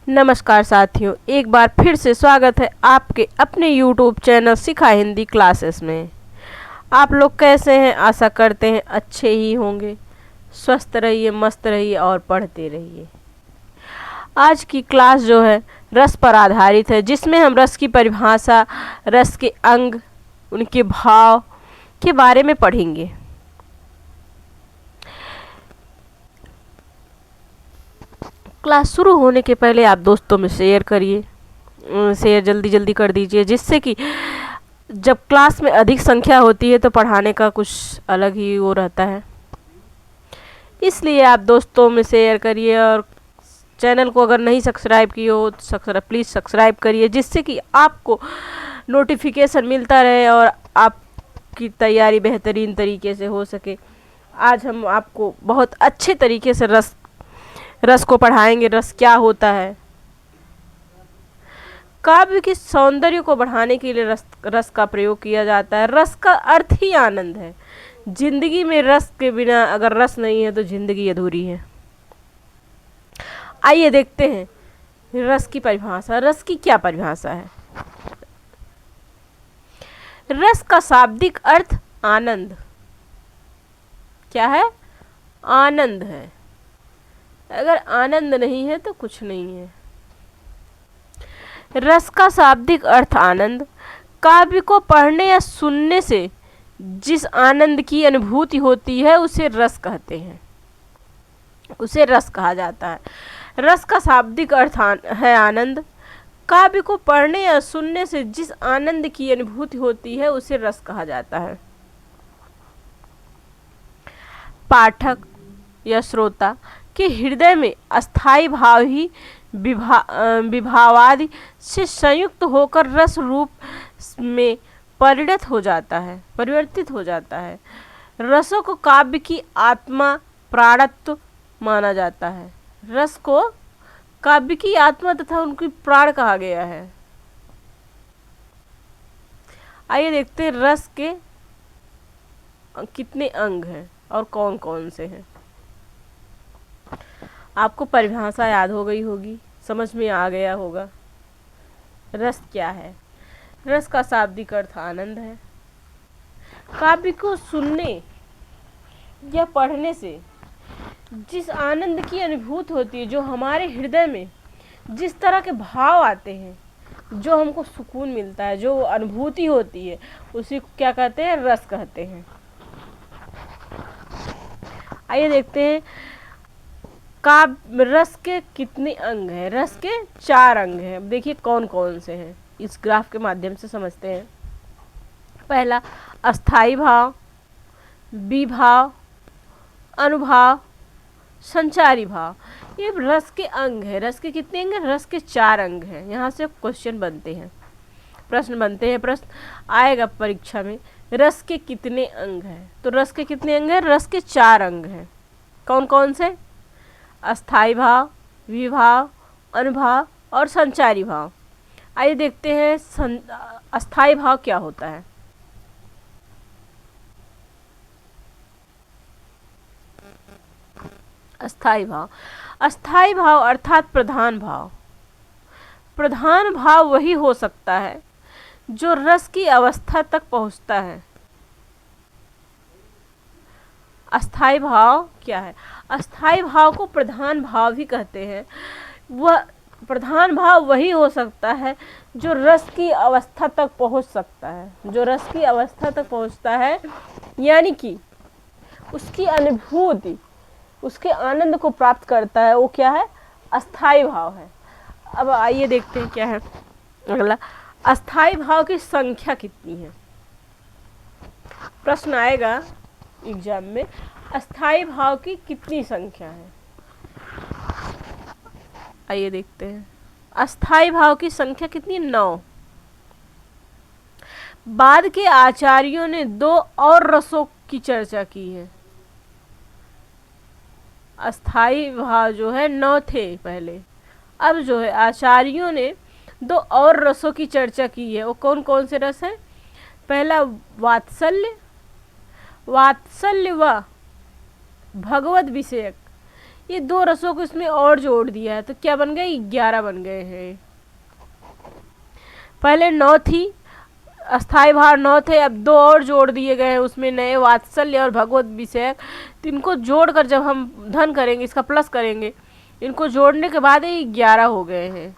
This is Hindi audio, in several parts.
नमस्कार साथियों, एक बार फिर से स्वागत है आपके अपने YouTube चैनल सिखा हिंदी क्लासेस में। आप लोग कैसे हैं? आशा करते हैं अच्छे ही होंगे। स्वस्थ रहिए, मस्त रहिए और पढ़ते रहिए। आज की क्लास जो है रस पर आधारित है, जिसमें हम रस की परिभाषा, रस के अंग, उनके भाव के बारे में पढ़ेंगे। क्लास शुरू होने के पहले आप दोस्तों में शेयर करिए, शेयर जल्दी जल्दी कर दीजिए, जिससे कि जब क्लास में अधिक संख्या होती है तो पढ़ाने का कुछ अलग ही वो रहता है। इसलिए आप दोस्तों में शेयर करिए और चैनल को अगर नहीं सब्सक्राइब किए हो तो प्लीज़ सब्सक्राइब करिए, जिससे कि आपको नोटिफिकेशन मिलता रहे और आपकी तैयारी बेहतरीन तरीके से हो सके। आज हम आपको बहुत अच्छे तरीके से रस को पढ़ाएंगे। रस क्या होता है? काव्य के सौंदर्य को बढ़ाने के लिए रस का प्रयोग किया जाता है। रस का अर्थ ही आनंद है। जिंदगी में रस के बिना अगर रस नहीं है तो जिंदगी अधूरी है। आइए देखते हैं रस की परिभाषा। रस की क्या परिभाषा है? रस का शाब्दिक अर्थ आनंद। क्या है? आनंद है। अगर आनंद नहीं है तो कुछ नहीं है। रस का शाब्दिक अर्थ आनंद। काव्य को पढ़ने या सुनने से जिस आनंद की अनुभूति होती है उसे रस कहते हैं, उसे रस कहा जाता है। रस का शाब्दिक अर्थ है आनंद। काव्य को पढ़ने या सुनने से जिस आनंद की अनुभूति होती है उसे रस कहा जाता है। पाठक या श्रोता के हृदय में अस्थाई भाव ही विभावादि से संयुक्त होकर रस रूप में परिवर्तित हो जाता है। रसों को काव्य की आत्मा प्राणत्व माना जाता है। रस को काव्य की आत्मा तथा उनकी प्राण कहा गया है। आइए देखते हैं रस के कितने अंग हैं और कौन कौन से हैं। आपको परिभाषा याद हो गई होगी, समझ में आ गया होगा। रस क्या है? रस का शाब्दिक अर्थ आनंद है। काव्य को सुनने या पढ़ने से जिस आनंद की अनुभूति होती है, जो हमारे हृदय में जिस तरह के भाव आते हैं, जो हमको सुकून मिलता है, जो अनुभूति होती है, उसी को क्या कहते हैं? रस कहते हैं। आइए देखते हैं रस के कितने अंग हैं। रस के 4 अंग हैं। अब देखिए कौन कौन से हैं, इस ग्राफ के माध्यम से समझते हैं। पहला अस्थाई भाव, विभाव, अनुभाव, संचारी भाव। ये रस के अंग है। रस के कितने अंग हैं? रस के 4 अंग हैं। यहाँ से क्वेश्चन बनते हैं, प्रश्न बनते हैं। प्रश्न आएगा परीक्षा में, रस के कितने अंग हैं? तो रस के कितने अंग हैं? रस के 4 अंग हैं। कौन कौन से? अस्थाई भाव, विभाव, अनुभाव और संचारी भाव। आइए देखते हैं अस्थाई भाव क्या होता है। अस्थाई भाव, अस्थाई भाव अर्थात प्रधान भाव। प्रधान भाव वही हो सकता है जो रस की अवस्था तक पहुंचता है। अस्थाई भाव क्या है? अस्थाई भाव को प्रधान भाव भी कहते हैं। वह प्रधान भाव वही हो सकता है जो रस की अवस्था तक पहुंच सकता है, जो रस की अवस्था तक पहुंचता है, यानी कि उसकी अनुभूति, उसके आनंद को प्राप्त करता है। वो क्या है? अस्थाई भाव है। अब आइए देखते हैं क्या है अगला। अस्थाई भाव की संख्या कितनी है? प्रश्न आएगा एग्जाम में, अस्थाई भाव की कितनी संख्या है? आइए देखते हैं। अस्थाई भाव की संख्या कितनी? 9। बाद के आचार्यों ने 2 और रसों की चर्चा की है। अस्थाई भाव जो है 9 थे पहले, अब जो है आचार्यों ने 2 और रसों की चर्चा की है। वो कौन कौन से रस हैं? पहला वात्सल्य व भगवत विषयक, ये 2 रसों को इसमें और जोड़ दिया है तो क्या बन गए, 11 बन गए हैं। पहले 9 थी, अस्थाई भाव 9 थे, अब 2 और जोड़ दिए गए हैं उसमें नए, वात्सल्य और भगवत विषयक। तो इनको जोड़कर जब हम धन करेंगे, इसका प्लस करेंगे, इनको जोड़ने के बाद ये 11 हो गए हैं।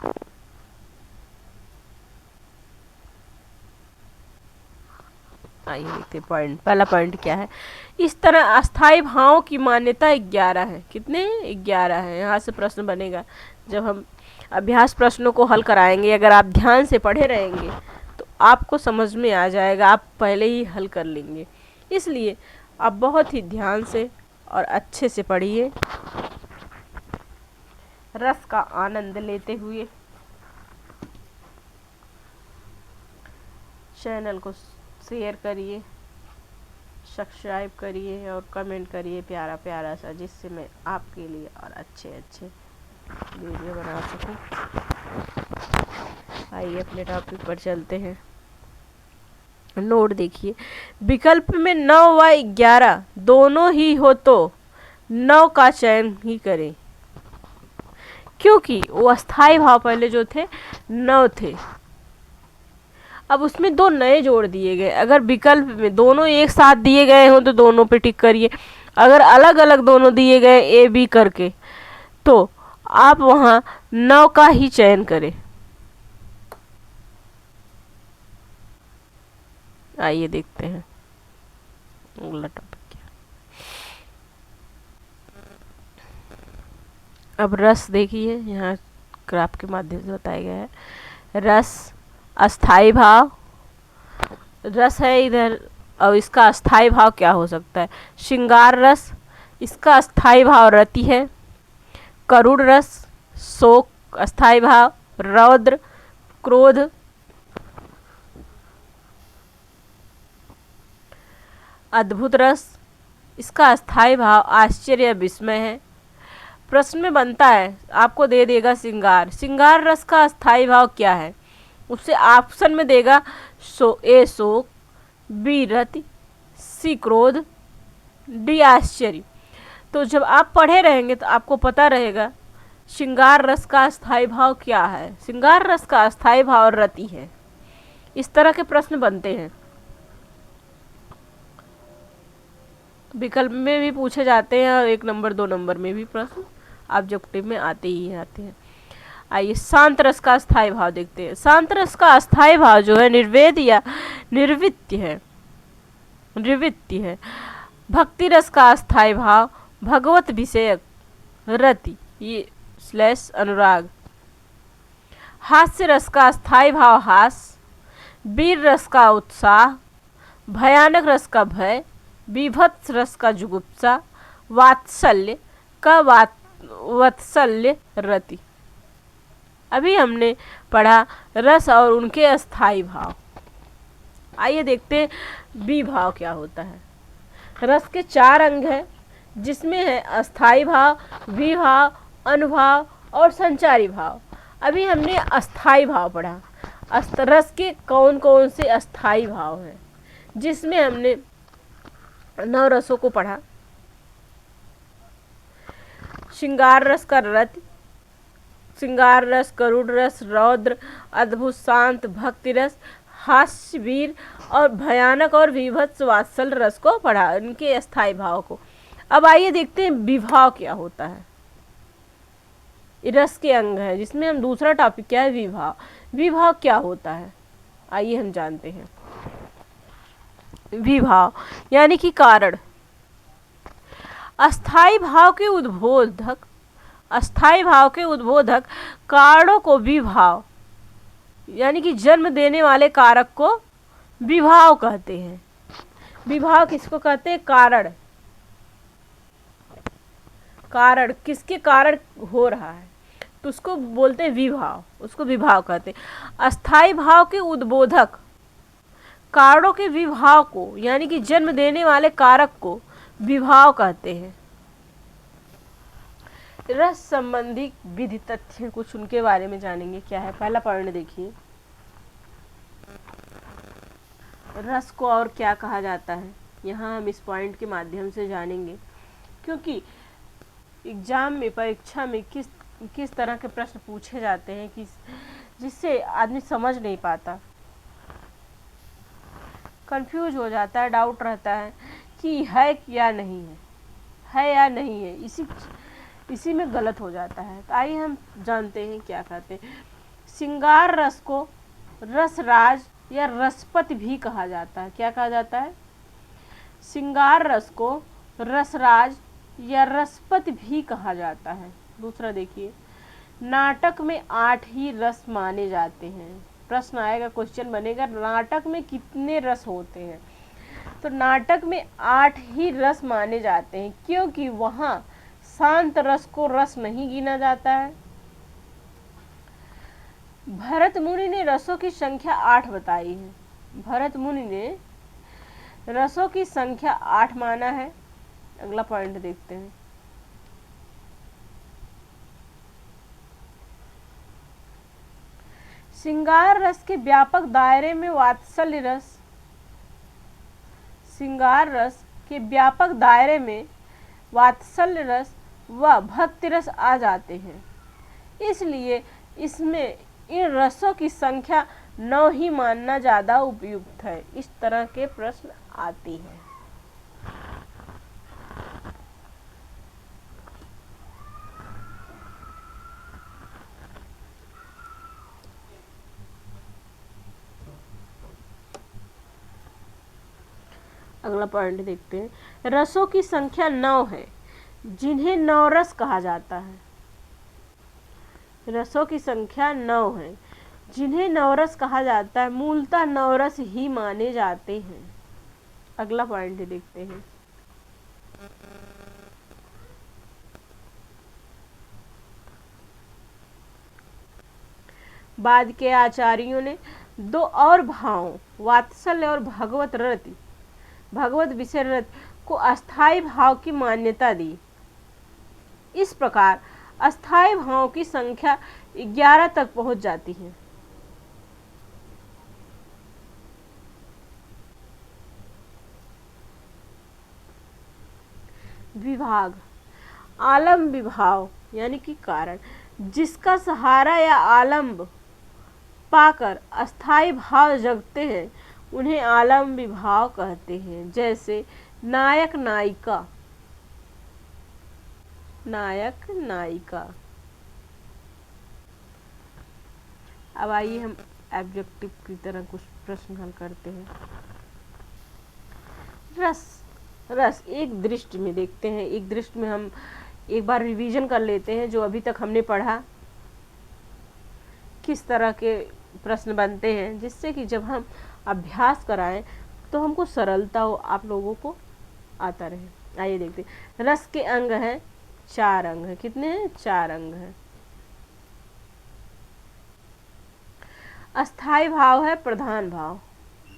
आइए देखते हैं पॉइंट, पहला पॉइंट क्या है। इस तरह अस्थाई भावों की मान्यता 11 है। कितने, 11 है। यहाँ से प्रश्न बनेगा जब हम अभ्यास प्रश्नों को हल कराएंगे। अगर आप ध्यान से पढ़े रहेंगे तो आपको समझ में आ जाएगा, आप पहले ही हल कर लेंगे। इसलिए आप बहुत ही ध्यान से और अच्छे से पढ़िए, रस का आनंद लेते हुए। चैनल को शेयर करिए, सब्सक्राइब करिए और कमेंट करिए प्यारा प्यारा सा, जिससे मैं आपके लिए और अच्छे अच्छे वीडियो बना सकूं। आइए अपने टॉपिक पर चलते हैं। नोट देखिए, विकल्प में 9 व 11 दोनों ही हो तो 9 का चयन ही करें, क्योंकि वो अस्थाई भाव पहले जो थे 9 थे, अब उसमें 2 नए जोड़ दिए गए। अगर विकल्प में दोनों एक साथ दिए गए हो तो दोनों पे टिक करिए, अगर अलग अलग दोनों दिए गए ए बी करके तो आप वहां 9 का ही चयन करें। आइए देखते हैं अगला टॉपिक क्या। अब रस देखिए, यहाँ ग्राफ के माध्यम से बताया गया है। रस अस्थाई भाव, रस है इधर, और इसका अस्थाई भाव क्या हो सकता है। श्रृंगार रस, इसका अस्थाई भाव रति है। करुण रस, शोक अस्थाई भाव। रौद्र, क्रोध। अद्भुत रस, इसका अस्थाई भाव आश्चर्य विस्मय है। प्रश्न में बनता है, आपको दे देगा श्रृंगार, श्रृंगार रस का अस्थाई भाव क्या है, उससे ऑप्शन में देगा ए शोक, बी रति, सी क्रोध, डी आश्चर्य। तो जब आप पढ़े रहेंगे तो आपको पता रहेगा श्रृंगार रस का अस्थाई भाव क्या है। श्रृंगार रस का अस्थाई भाव रति है। इस तरह के प्रश्न बनते हैं, विकल्प में भी पूछे जाते हैं और 1 नंबर 2 नंबर में भी प्रश्न ऑब्जेक्टिव में आते ही आते हैं। आइए शांत रस का अस्थाई भाव देखते हैं। शांत रस का अस्थाई भाव जो है निर्वेद या निर्वित्य है, निर्वित्य है। भक्ति रस का अस्थाई भाव भगवत विषयक रति ये स्लैश अनुराग। हास्य रस का अस्थाई भाव हास। वीर रस का उत्साह। भयानक रस का भय। बीभत्स रस का जुगुप्सा। वात्सल्य का वात्सल्य रति। अभी हमने पढ़ा रस और उनके अस्थाई भाव। आइए देखते हैं विभाव क्या होता है। रस के 4 अंग हैं, जिसमें है अस्थाई भाव, विभाव, अनुभाव और संचारी भाव। अभी हमने अस्थाई भाव पढ़ा। रस के कौन कौन से अस्थाई भाव हैं, जिसमें हमने 9 रसों को पढ़ा। श्रृंगार रस का रति, श्रृंगार रस, करुण रस, रौद्र, अद्भुत, शांत, भक्ति रस, हास्य, वीर और भयानक और विभत्स वात्सल रस को पढ़ा, इनके अस्थाई भाव को। अब आइए देखते हैं विभाव क्या होता है। रस के अंग है, जिसमें हम दूसरा टॉपिक क्या है, विभाव। विभाव क्या होता है आइए हम जानते हैं। विभाव यानी कि कारण। अस्थाई भाव के उद्बोधक, अस्थाई भाव के उद्बोधक कारणों को विभाव यानी कि जन्म देने वाले कारक को विभाव कहते हैं। विभाव किसको कहते हैं, कारण। कारण किसके कारण हो रहा है तो उसको बोलते हैं विभाव, उसको विभाव कहते हैं। अस्थाई भाव के उद्बोधक कारणों के विभाव को यानी कि जन्म देने वाले कारक को विभाव कहते हैं। रस संबंधी विधि तथ्य कुछ उनके बारे में जानेंगे। क्या है, पहला पॉइंट देखिए, रस को और क्या कहा जाता है। यहाँ हम इस पॉइंट के माध्यम से जानेंगे, क्योंकि एग्जाम में, परीक्षा में किस तरह के प्रश्न पूछे जाते हैं कि जिससे आदमी समझ नहीं पाता, कंफ्यूज हो जाता है, डाउट रहता है कि है या नहीं है या नहीं है, इसी में गलत हो जाता है। तो आइए हम जानते हैं क्या कहते हैं। श्रृंगार रस को रसराज या रसपति भी कहा जाता है। क्या कहा जाता है? श्रृंगार रस को रसराज या रसपति भी कहा जाता है। दूसरा देखिए, नाटक में 8 ही रस माने जाते हैं। प्रश्न आएगा, क्वेश्चन बनेगा, नाटक में कितने रस होते हैं? तो नाटक में 8 ही रस माने जाते हैं, क्योंकि वहाँ शांत रस को रस नहीं गिना जाता है। भरत मुनि ने रसों की संख्या 8 बताई है। भरत मुनि ने रसों की संख्या 8 माना है। अगला पॉइंट देखते हैं। श्रृंगार रस के व्यापक दायरे में वात्सल्य रस, श्रृंगार रस के व्यापक दायरे में वात्सल्य रस व भक्ति रस आ जाते हैं। इसलिए इसमें इन रसों की संख्या 9 ही मानना ज़्यादा उपयुक्त है। इस तरह के प्रश्न आती हैं। अगला पॉइंट देखते हैं। रसों की संख्या 9 है, जिन्हें 9 रस कहा जाता है। रसों की संख्या 9 है, जिन्हें 9 रस कहा जाता है। मूलतः 9 रस ही माने जाते हैं। अगला पॉइंट देखते हैं। बाद के आचार्यों ने 2 और भावों, वात्सल्य और भगवत रति, भगवत विषय रति को अस्थाई भाव की मान्यता दी। इस प्रकार अस्थाई भावों की संख्या 11 तक पहुंच जाती है। विभाग, आलम्ब विभाव यानी कि कारण, जिसका सहारा या आलम्ब पाकर अस्थाई भाव जगते हैं, उन्हें आलम्ब विभाव कहते हैं। जैसे नायक नायिका, नायक नायिका। अब आइए हम ऑब्जेक्टिव की तरह कुछ प्रश्न हल करते हैं। रस, रस एक दृष्टि में देखते हैं। एक दृष्टि में हम एक बार रिवीजन कर लेते हैं जो अभी तक हमने पढ़ा, किस तरह के प्रश्न बनते हैं, जिससे कि जब हम अभ्यास कराएं तो हमको सरलता हो, आप लोगों को आता रहे। आइए देखते हैं। रस के अंग हैं 4 अंग हैं। कितने हैं? 4 अंग हैं। अस्थाई भाव है प्रधान भाव।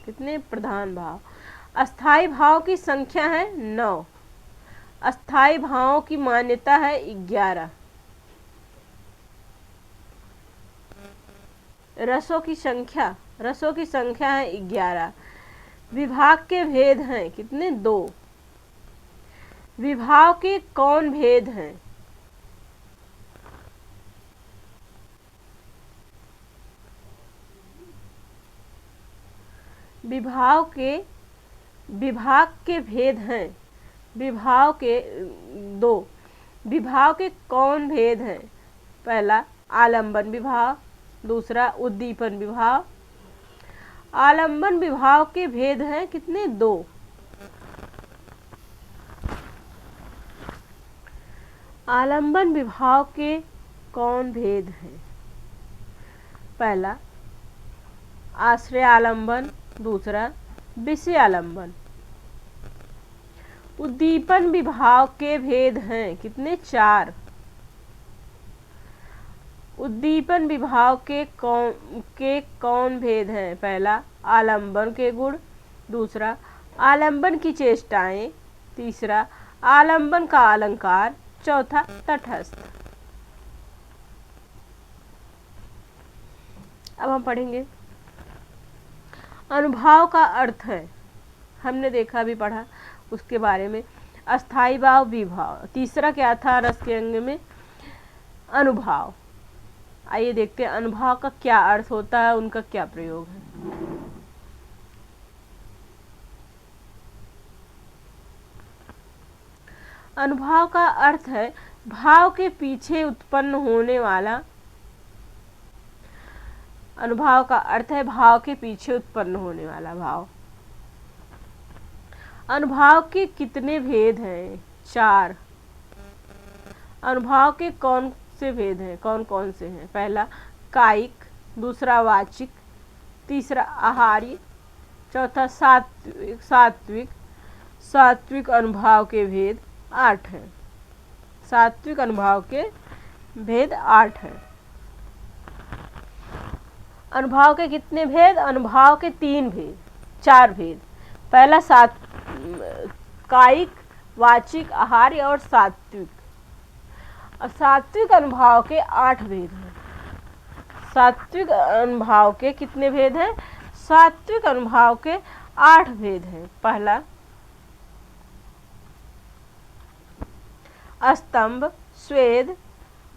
कितने? प्रधान भाव। अस्थाई भाव की संख्या है 9। अस्थाई भावों की मान्यता है 11। रसों की संख्या है 11। विभाग के भेद हैं कितने? 2। विभाग के कौन भेद हैं? विभाग के भेद हैं, विभाग के 2। विभाग के कौन भेद हैं? पहला आलंबन विभाग, दूसरा उद्दीपन विभाग। आलंबन विभाग के भेद हैं कितने? 2। आलंबन विभाग के कौन भेद हैं? पहला आश्रय आलंबन, दूसरा विषय आलंबन। उद्दीपन विभाग के भेद हैं कितने? 4। उद्दीपन विभाग के कौन भेद हैं? पहला आलंबन के गुण, दूसरा आलंबन की चेष्टाएं, तीसरा आलंबन का अलंकार, चौथा तटस्थ। अब हम पढ़ेंगे अनुभाव का अर्थ है। हमने देखा, भी पढ़ा उसके बारे में। अस्थाई भाव, विभाव। तीसरा क्या था रस के अंग में? अनुभाव। आइए देखते हैं अनुभाव का क्या अर्थ होता है, उनका क्या प्रयोग है। अनुभाव का अर्थ है भाव के पीछे उत्पन्न होने वाला। अनुभाव का अर्थ है भाव के पीछे उत्पन्न होने वाला भाव। अनुभाव के कितने भेद हैं? 4। अनुभाव के कौन से भेद हैं, कौन कौन से हैं? पहला कायिक, दूसरा वाचिक, तीसरा आहार्य, चौथा सात्विक। सात्विक अनुभाव के भेद 8 हैं। सात्विक अनुभाव के भेद 8 हैं। अनुभाव के कितने भेद? अनुभाव के 3 भेद, 4 भेद। पहला कायिक, वाचिक, आहार्य और सात्विक। और सात्विक अनुभाव के 8 भेद हैं। सात्विक अनुभाव के कितने भेद हैं? सात्विक अनुभाव के 8 भेद हैं। पहला स्तंभ, स्वेद,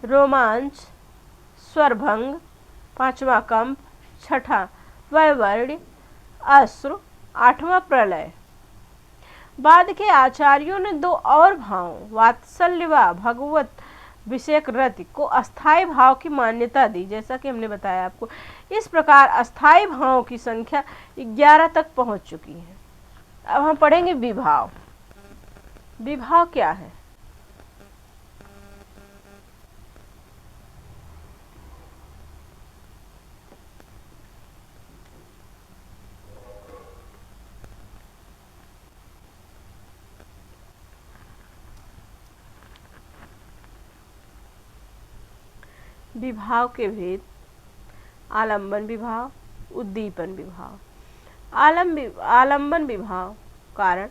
रोमांच, स्वरभंग, पांचवा कंप, छठा वैवर्ण्य, अश्रु, आठवां प्रलय। बाद के आचार्यों ने 2 और भावों वात्सल्य व भगवत विषयक रति को अस्थाई भाव की मान्यता दी, जैसा कि हमने बताया आपको। इस प्रकार अस्थाई भावों की संख्या 11 तक पहुंच चुकी है। अब हम पढ़ेंगे विभाव। विभाव क्या है? विभाव के भेद: आलंबन विभाव, उद्दीपन विभाव। आलंबन विभाव कारण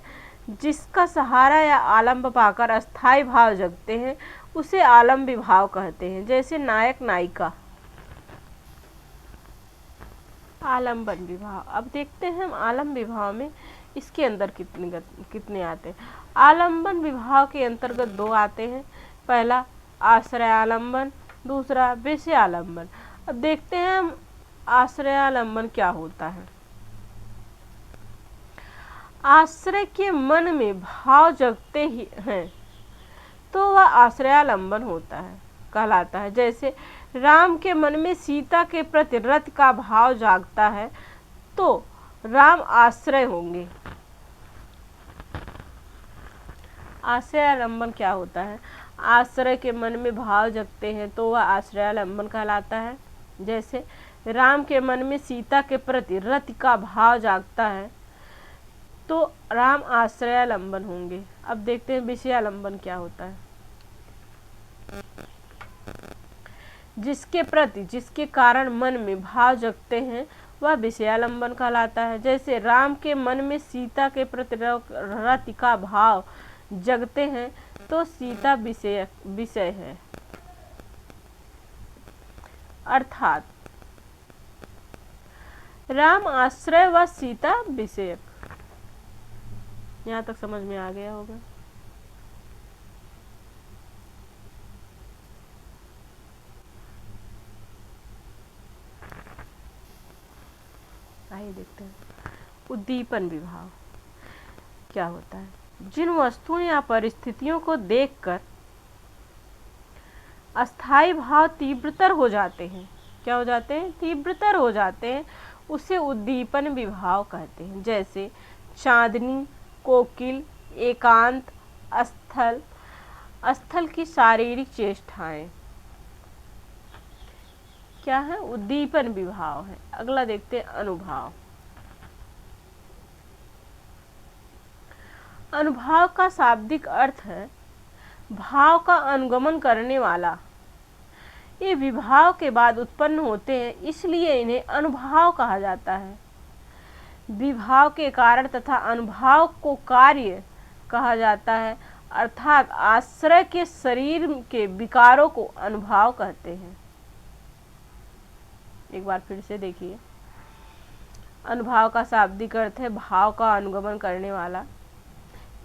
जिसका सहारा या आलंब पाकर अस्थाई भाव जगते हैं उसे आलंब विभाव कहते हैं, जैसे नायक नायिका। आलंबन विभाव। अब देखते हैं हम आलंब विभाव में इसके अंदर कितने आते हैं। आलंबन विभाव के अंतर्गत 2 आते हैं। पहला आश्रय आलंबन, दूसरा विषय आलंबन। अब देखते हैं हम आश्रय आलंबन क्या होता है। आश्रय के मन में भाव जगते ही हैं तो वह आश्रयालंबन होता है, कहलाता है। जैसे राम के मन में सीता के प्रति रति का भाव जागता है तो राम आश्रय होंगे। आश्रयालंबन क्या होता है? आश्रय के मन में भाव जगते हैं तो वह आश्रयालंबन कहलाता है। जैसे राम के मन में सीता के प्रति रति का भाव जागता है तो राम आश्रयालंबन होंगे। अब देखते हैं विषयालंबन क्या होता है। जिसके प्रति, जिसके कारण मन में भाव जगते हैं वह विषयालंबन कहलाता है। जैसे राम के मन में सीता के प्रति रति का भाव जगते हैं तो सीता विषय है। अर्थात राम आश्रय व सीता विषयक। यहाँ तक समझ में आ गया होगा। आइए देखते हैं उद्दीपन विभाव क्या होता है। जिन वस्तुओं या परिस्थितियों को देखकर अस्थाई भाव तीव्रतर हो जाते हैं, क्या हो जाते हैं? तीव्रतर हो जाते हैं, उसे उद्दीपन विभाव कहते हैं। जैसे चांदनी, कोकिल, एकांत, स्थल की शारीरिक चेष्टाएं क्या है? उद्दीपन विभाव है। अगला देखते हैं अनुभाव। अनुभाव का शाब्दिक अर्थ है भाव का अनुगमन करने वाला। ये विभाव के बाद उत्पन्न होते हैं, इसलिए इन्हें अनुभाव कहा जाता है। विभाव के कारण तथा अनुभाव को कार्य कहा जाता है, अर्थात आश्रय के शरीर के विकारों को अनुभाव कहते हैं। एक बार फिर से देखिए, अनुभाव का शाब्दिक अर्थ है भाव का अनुगमन करने वाला।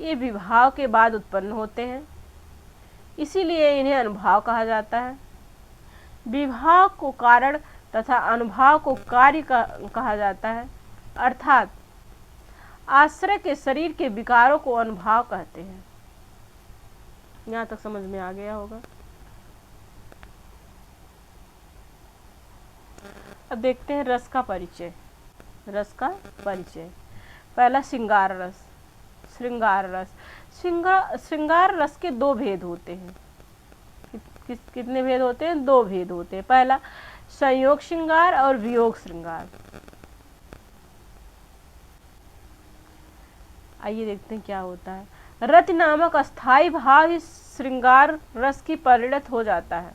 ये विभाव के बाद उत्पन्न होते हैं, इसीलिए इन्हें अनुभाव कहा जाता है। विभाव को कारण तथा अनुभाव को कार्य कहा जाता है, अर्थात आश्रय के शरीर के विकारों को अनुभाव कहते हैं। यहाँ तक समझ में आ गया होगा। अब देखते हैं रस का परिचय। रस का परिचय, पहला श्रृंगार रस। श्रृंगार रस, श्रृंगार रस के दो भेद होते हैं। कितने भेद होते हैं? दो भेद होते हैं। पहला संयोग श्रृंगार और वियोग श्रृंगार। आइए देखते हैं क्या होता है। रति नामक अस्थाई भाव ही श्रृंगार रस की परिणत हो जाता है।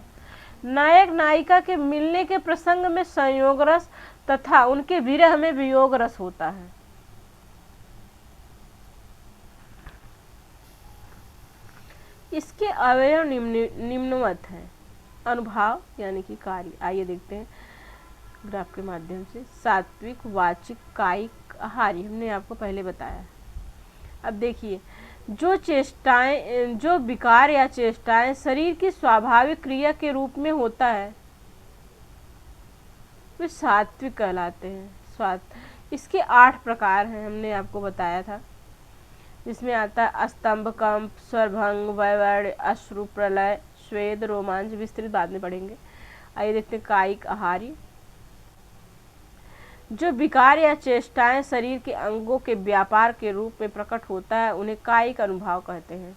नायक नायिका के मिलने के प्रसंग में संयोग रस तथा उनके विरह में वियोग रस होता है। इसके अवयव निम्नवत हैं। अनुभाव यानी कि कार्य। आइए देखते हैं ग्राफ के माध्यम से। सात्विक, वाचिक, कायिक, आहारी हमने आपको पहले बताया। अब देखिए, जो चेष्टाएं, जो विकार या चेष्टाएं शरीर की स्वाभाविक क्रिया के रूप में होता है वे सात्विक कहलाते हैं। इसके 8 प्रकार हैं, हमने आपको बताया था। इसमें आता है स्तंभ, कंप, स्वरभंग, वैवर्ण, अश्रु, प्रलय, स्वेद, रोमांच, विस्तृत बाद में पढ़ेंगे। आइए देखते हैं कायिक, आहारी। जो विकार या चेष्टाएं शरीर के अंगों के व्यापार के रूप में प्रकट होता है उन्हें कायिक अनुभाव कहते हैं।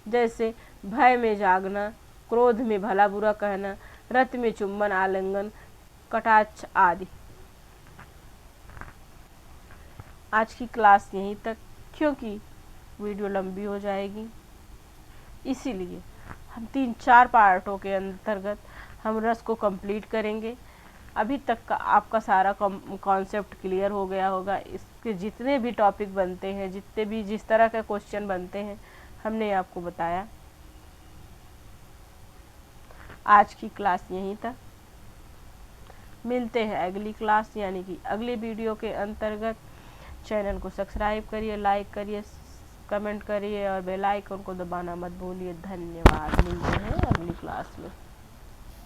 जैसे भय में जागना, क्रोध में भला बुरा कहना, रति में चुंबन, आलिंगन, कटाक्ष आदि। आज की क्लास यहीं तक, क्योंकि वीडियो लंबी हो जाएगी, इसीलिए हम 3-4 पार्टों के अंतर्गत हम रस को कंप्लीट करेंगे। अभी तक का आपका सारा कॉन्सेप्ट क्लियर हो गया होगा। इसके जितने भी टॉपिक बनते हैं, जितने भी जिस तरह के क्वेश्चन बनते हैं, हमने आपको बताया। आज की क्लास यहीं तक, मिलते हैं अगली क्लास यानी कि अगले वीडियो के अंतर्गत। चैनल को सब्सक्राइब करिए, लाइक करिए, कमेंट करिए और बेल आइकन को दबाना मत भूलिए। धन्यवाद। मिलते हैं अगली क्लास में।